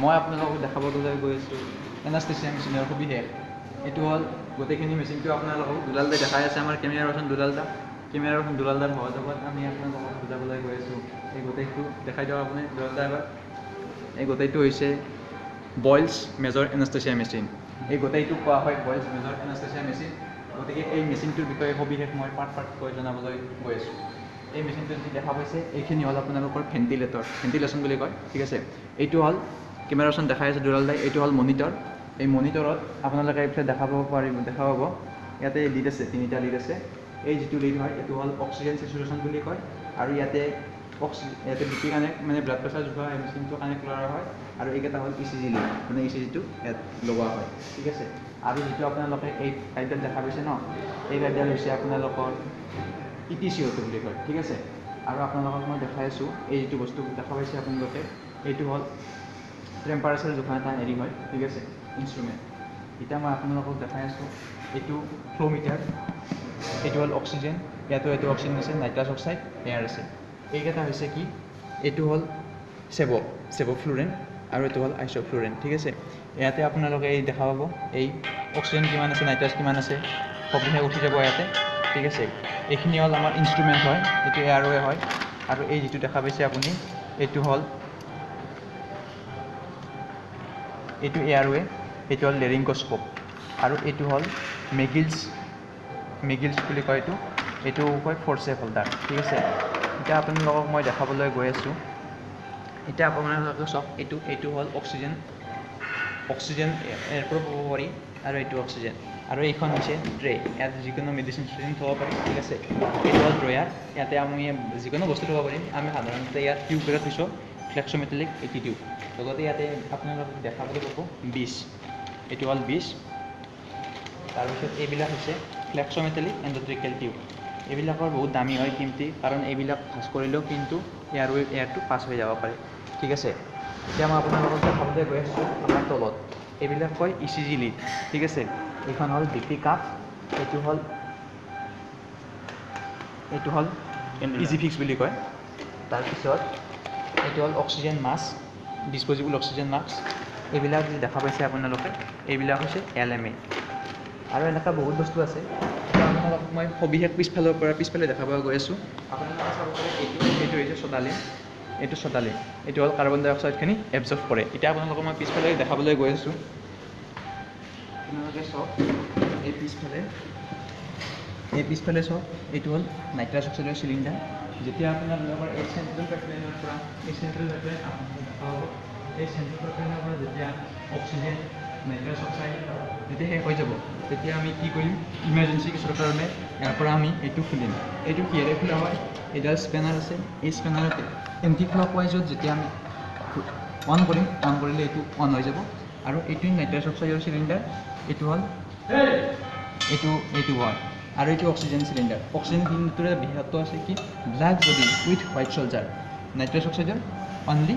মই আপোনালোকক দেখাবলৈ গৈ আছোঁ এনাষ্টেচিয়া মেচিনৰ সবিশেষ। এইটো হ'ল গোটেইখিনি মেচিনটো আপোনালোকক দুলালদা দেখাই আছে। আমাৰ কেমেৰা পাৰ্চন দুলালদাৰ সহযোগত আমি আপোনালোকক বুজাবলৈ গৈ আছোঁ। এই গোটেইটো দেখাই দিয়ক আপুনি দুলালদা এবাৰ। এই গোটেইটো হৈছে বইলছ মেজৰ এনাষ্টেচিয়া মেচিন। এই গোটেইটো কোৱা হয় বইলছ মেজৰ এনাষ্টেচিয়া মেচিন। গতিকে এই মেচিনটোৰ বিষয়ে সবিশেষ মই পাৰ্টকৈ জনাবলৈ গৈ আছোঁ। এই মেচিনটো যি দেখা পাইছে এইখিনি হ'ল আপোনালোকৰ ভেণ্টিলেশ্যন বুলি কয়, ঠিক আছে। এইটো হ'ল কেমেৰা পাৰ্চন দেখাই আছে দুলালদাই। এইটো হ'ল মনিটৰ। এই মনিটৰত আপোনালোকে এইফালে দেখা পাব ইয়াতে লিড আছে, 3টা লিড আছে। এই যিটো লিড হয় এইটো হ'ল অক্সিজেন চেচুৰেশ্যন বুলি কয়। আৰু ইয়াতে বিপি কানেক্ট মানে ব্লাড প্ৰেছাৰ জোখা এই মেচিনটো কানেক্ট কৰা হয়। আৰু এইকেইটা হ'ল ECG লিড, মানে ECGটো ইয়াত লগোৱা হয়, ঠিক আছে। আৰু যিটো আপোনালোকে এই গাইডডাল দেখা পাইছে ন, এই গাইডডাল হৈছে আপোনালোকৰ ETCO বুলি কয়, ঠিক আছে। আৰু আপোনালোকক মই দেখাই আছোঁ এই যিটো বস্তু দেখা পাইছে আপোনালোকে, এইটো হ'ল টেম্পাৰেচাৰ জোখা এটা হেৰি হয়, ঠিক আছে, ইনষ্ট্ৰুমেণ্ট। এতিয়া মই আপোনালোকক দেখাই আছোঁ এইটো ফ্ল' মিটাৰ। এইটো হ'ল অক্সিজেন, এইটো অক্সিজেন আছে, নাইট্ৰাছ অক্সাইড, এয়াৰ আছে। এইকেইটা হৈছে কি, এইটো হ'ল চেভ'ফ্লুৰেন আৰু এইটো হ'ল আইচ'ফ্লুৰেন, ঠিক আছে। ইয়াতে আপোনালোকে এই দেখা পাব এই অক্সিজেন কিমান আছে, নাইট্ৰাছ কিমান আছে, সবিশেষ উঠি যাব ইয়াতে, ঠিক আছে। এইখিনি হ'ল আমাৰ ইনষ্ট্ৰুমেণ্ট হয়, এইটো এয়াৰৱে হয়। আৰু এই যিটো দেখা পাইছে আপুনি এইটো হ'ল এইটো এয়াৰৱে, এইটো হ'ল লেৰিংকস্কোপ। আৰু এইটো হ'ল মেগিলছ বুলি কয় এইটো কয় ফ'ৰচেপ হোল্ডাৰ, ঠিক আছে। এতিয়া আপোনালোকক মই দেখাবলৈ গৈ আছোঁ। এতিয়া আপোনালোকে চাওক এইটো হ'ল অক্সিজেন ইয়াৰ পৰা পাব পাৰি। আৰু এইটো অক্সিজেন। আৰু এইখন হৈছে ট্ৰে, ইয়াত যিকোনো মেডিচিন থ'ব পাৰি, ঠিক আছে। এইটো হ'ল ড্ৰয়াৰ, ইয়াতে আমি যিকোনো বস্তু থ'ব পাৰিম। আমি সাধাৰণতে ইয়াত টিউব এটা থৈছোঁ, ফ্লেক্সোমেটেলিক টিউব। লগতে ইয়াতে আপোনালোকক দেখাবলৈ পাব 20, এইটো হ'ল 20। তাৰপিছত এইবিলাক হৈছে ফ্লেক্সোমেটেলিক এণ্ড'ট্ৰেকিয়েল টিউব। এইবিলাকৰ বহুত দামী হয়, কিমতি, কাৰণ এইবিলাক পাছ কৰিলেও কিন্তু এয়াৰটো পাছ হৈ যাব পাৰে, ঠিক আছে। এতিয়া মই আপোনালোকক দেখাবলৈ গৈ আছোঁ আমাৰ তলত এইবিলাক কয় ECG লিড, ঠিক আছে। এইখন হ'ল BP কাপ, এইটো হ'ল ইজি ফিক্স বুলি কয়। তাৰপিছত এইটো হ'ল oxygen mask, disposable oxygen mask. এইবিলাক যি দেখা পাইছে আপোনালোকে এইবিলাক হৈছে LMA। আৰু এনেকুৱা বহুত বস্তু আছে। এতিয়া আপোনালোকক মই সবিশেষ পিছফালে দেখাব গৈ আছোঁ। আপোনালোকে চাব পাৰে এইটো হৈছে চদালিন, এইটো হ'ল কাৰ্বন ডাই অক্সাইডখিনি এবজৰ্ব কৰে। এতিয়া আপোনালোকক মই পিছফালে দেখাবলৈ গৈ আছোঁ। আপোনালোকে চাওক এই পিছফালে চাওক, এইটো হ'ল নাইট্ৰাছ অক্সাইডৰ চিলিণ্ডাৰ। যেতিয়া আপোনালোকৰ এই চেণ্ট্ৰেল পাইপলাইনৰ পৰা যেতিয়া অক্সিজেন নাইট্ৰাছ অক্সাইড যেতিয়া শেষ হৈ যাব, তেতিয়া আমি কি কৰিম, ইমাৰ্জেঞ্চি কেছৰ কাৰণে ইয়াৰ পৰা আমি এইটো খুলিম। এইটো কিহেৰে খোলা হয়, এইডাল স্পেনাৰ আছে, এই স্পেনাৰতে এণ্টি ক্লক ৱাইজত যেতিয়া আমি অন কৰিলে এইটো অন হৈ যাব। আৰু এইটো নাইট্ৰাছ অক্সাইডৰ চিলিণ্ডাৰ, এইটো হয়। আৰু এইটো অক্সিজেন চিলিণ্ডাৰ। অক্সিজেন চিলিণ্ডাৰটোৰে বিশেষত্ব আছে কি, black body with white চলজাৰ। Nitrous অক্সাইডৰ অনলি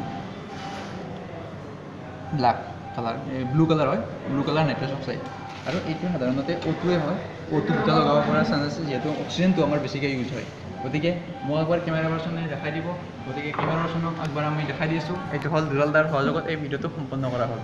ব্লু কালাৰ হয়, ব্লু কালাৰ নাইট্ৰাছ অক্সাইড। আৰু এইটো সাধাৰণতে O2 হয়, O2 দুটা লগাব পৰা চান্স আছে, যিহেতু অক্সিজেনটো আমাৰ বেছিকৈ ইউজ হয়। গতিকে মই একবাৰ কেমেৰা পাৰ্চনে দেখাই দিব, গতিকে কেমেৰা পাৰ্চনক একবাৰ আমি দেখাই দি আছোঁ। এইটো হ'ল দুলালদাৰ সহযোগত এই ভিডিঅ'টো সম্পন্ন কৰা হ'ল।